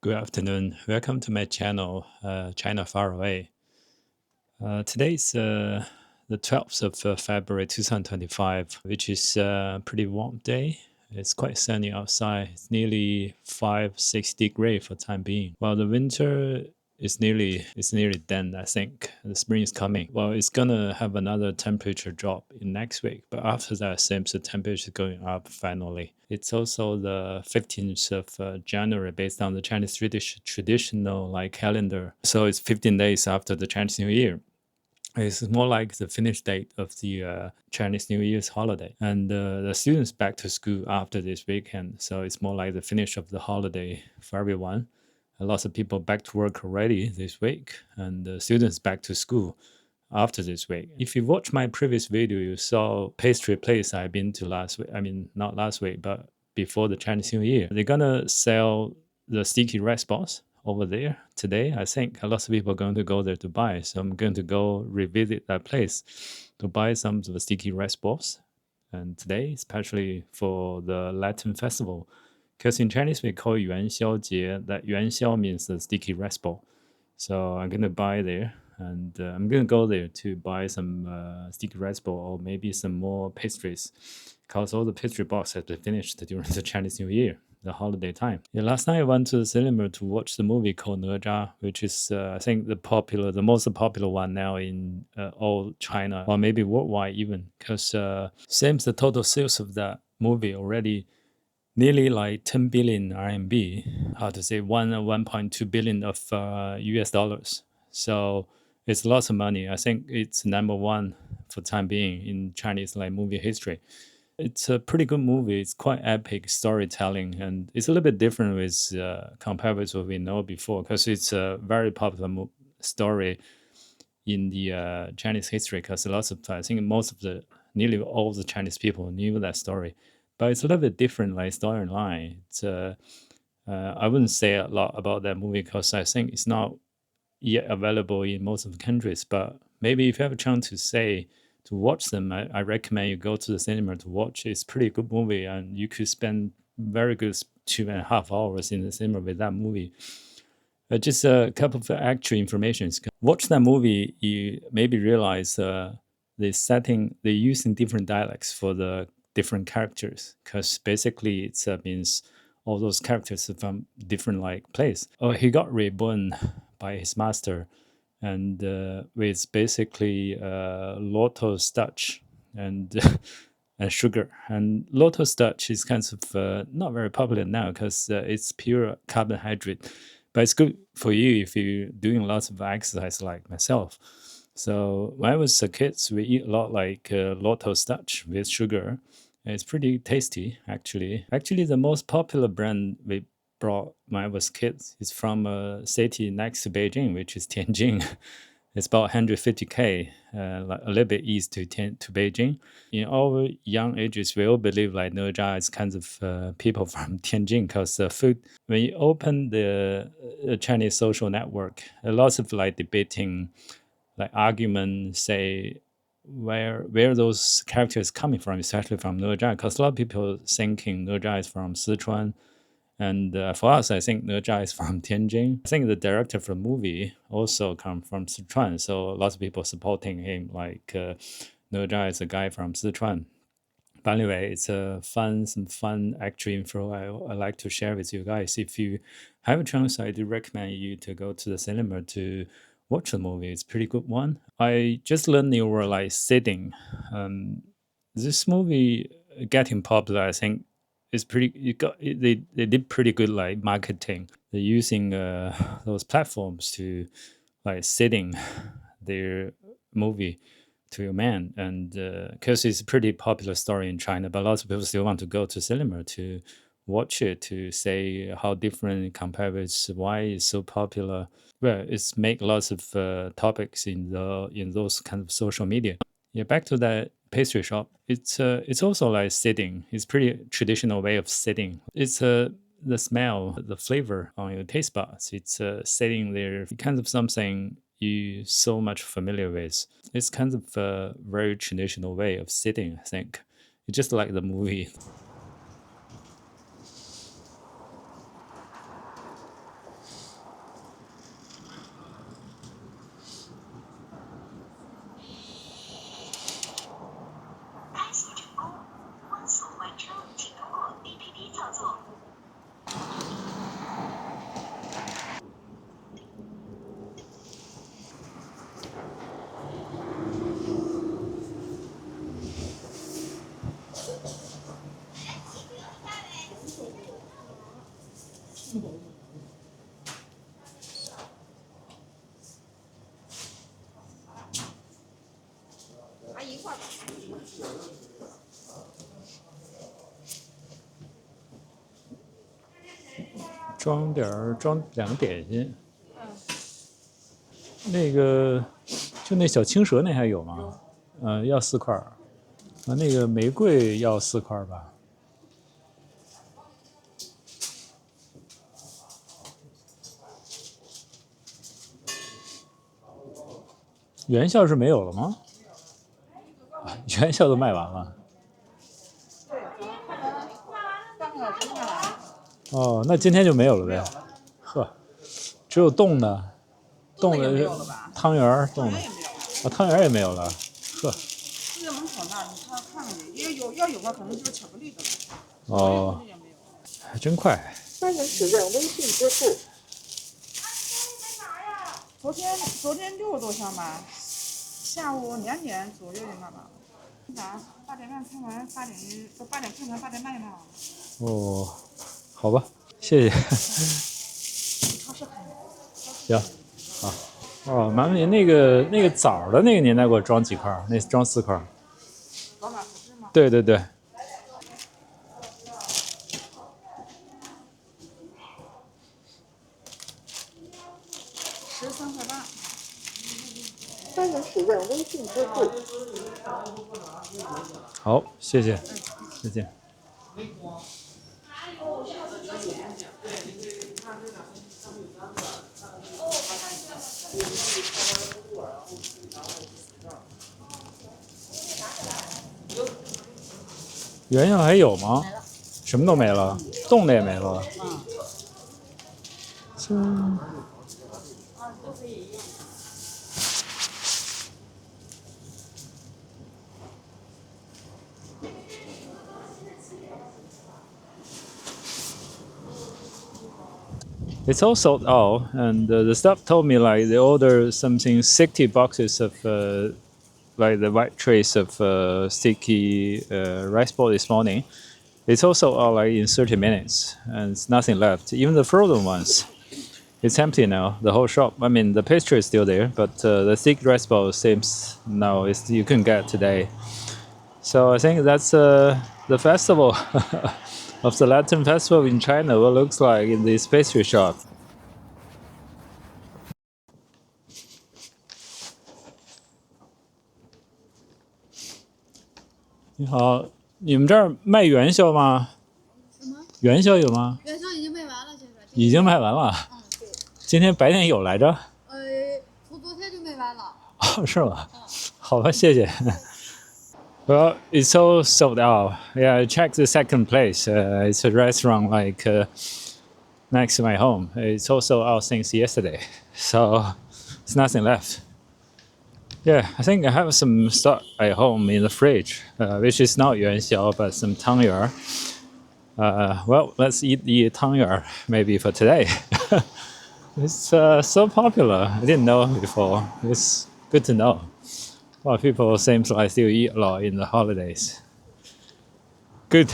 Good afternoon. Welcome to my channel, China Far Away. Today's the 12th of February 2025, which is a pretty warm day. It's quite sunny outside. It's nearly 5-6 degrees for time being. While the winter is nearly done, I think. The spring is coming. Well, it's gonna have another temperature drop in next week, but after that, it seems the temperature is going up finally. It's also the 15th of January based on the Chinese traditional like calendar. So it's 15 days after the Chinese New Year. It's more like the finish date of the Chinese New Year's holiday. And the students back to school after this weekend. So it's more like the finish of the holiday for everyone. Lots of people back to work already this week, and the students back to school after this week. If you watch my previous video, you saw pastry place I've been to last week. I mean, not last week, but before the Chinese New Year. They're gonna sell the sticky rice balls over there today. I think a lot of people are going to go there to buy. So I'm going to go revisit that place to buy some of the sticky rice balls. And today, especially for the Latin festival, because in Chinese we call Yuanxiao Jie. That Yuanxiao means the sticky rice ball. So I'm gonna buy there, and I'm gonna go there to buy some sticky rice ball or maybe some more pastries, because all the pastry box has been finished during the Chinese New Year, the holiday time. Yeah, last night I went to the cinema to watch the movie called Neza, which is I think the most popular one now in all China, or maybe worldwide even, because seems the total sales of that movie already nearly like 10 billion RMB, how to say 1.2 billion of US dollars. So it's lots of money. I think it's number one for time being in Chinese like movie history. It's a pretty good movie. It's quite epic storytelling, and it's a little bit different with compared with what we know before, because it's a very popular story in the Chinese history. Because lots of I think nearly all the Chinese people knew that story, but it's a little bit different like storyline. It's I wouldn't say a lot about that movie because I think it's not yet available in most of the countries. But maybe if you have a chance to watch them, I recommend you go to the cinema to watch. It's a pretty good movie, and you could spend very good 2.5 hours in the cinema with that movie. Just a couple of extra information. Watch that movie, you maybe realize they're using different dialects for the different characters, because basically it means all those characters are from different like place. Oh, he got reborn by his master, and with basically lotus starch and and sugar. And lotus starch is kind of not very popular now because it's pure carbohydrate, but it's good for you if you're doing lots of exercise like myself. So when I was a kid, we eat a lot like lotus starch with sugar. It's pretty tasty, actually. Actually, the most popular brand we brought when I was kids is from a city next to Beijing, which is Tianjin. It's about 150k, like a little bit east to Beijing. In our young ages, we all believe like Neza is kind of people from Tianjin, because the food. When you open the Chinese social network, a lot of like debating, like argument, say where those characters coming from, especially from Neza, because a lot of people thinking Neza is from Sichuan. And for us, I think Neza is from Tianjin. I think the director for the movie also come from Sichuan, so lots of people supporting him, like Neza is a guy from Sichuan. But anyway, it's some fun actual info I like to share with you guys. If you have a chance, I do recommend you to go to the cinema to watch the movie. It's a pretty good one. I just learned you were like sitting. This movie getting popular, I think, is pretty. They did pretty good like marketing. They're using those platforms to like sitting their movie to your man, and because it's a pretty popular story in China, but lots of people still want to go to cinema to watch it, to say how different compared with why it's so popular. Well, it's make lots of topics in those kind of social media. Yeah, back to that pastry shop. It's also like sitting. It's pretty traditional way of sitting. It's the smell, the flavor on your taste buds. It's sitting there, kind of something you so much familiar with. It's kind of a very traditional way of sitting, I think. It's just like the movie. 装2个点心。那个就那小青蛇那还有吗？要4块。那个玫瑰要4块吧。元宵是没有了吗？元宵都卖完了。哦，那今天就没有了呗。呵，只有冻的汤圆冻的。汤圆也没有了。呵。就在门口那儿，你看看看去，要有的可能就是巧克力的。哦，还真快。欢迎使用微信支付。昨天6个多箱吧，下午2点左右就卖完了。8点半开完，8点开完，8点半就卖完了。哦，好吧，谢谢。超市开的。行，好。哦，麻烦您那个枣的那个年代给我装几块？那装4块。老板不是吗？对对对。13块8。欢迎使用微信支付。好，谢谢，再见。元宵还有吗？什么都没了，冻的也没了。It's all sold out, and the staff told me like they ordered something 60 boxes of like the white trays of sticky rice ball this morning. It's all sold out like in 30 minutes, and it's nothing left. Even the frozen ones, it's empty now. The whole shop. I mean, the pastry is still there, but the thick rice ball seems now you couldn't get today. So I think that's the festival. Of the Lantern Festival in China, what looks like in this pastry shop. 你好，你们这儿卖元宵吗？什么？元宵有吗？元宵已经卖完了，现在。已经卖完了。对。今天白天有来着？从昨天就卖完了。哦，是吗？好吧，谢谢。Well, it's all sold out. Yeah, I checked the second place. It's a restaurant like next to my home. It's all sold out since yesterday, so there's nothing left. Yeah, I think I have some stock at home in the fridge, which is not yuanxiao, but some tangyuan. Well, let's eat the tangyuan maybe for today. It's so popular. I didn't know before. It's good to know. Well, people seem like still eat a lot in the holidays. Good.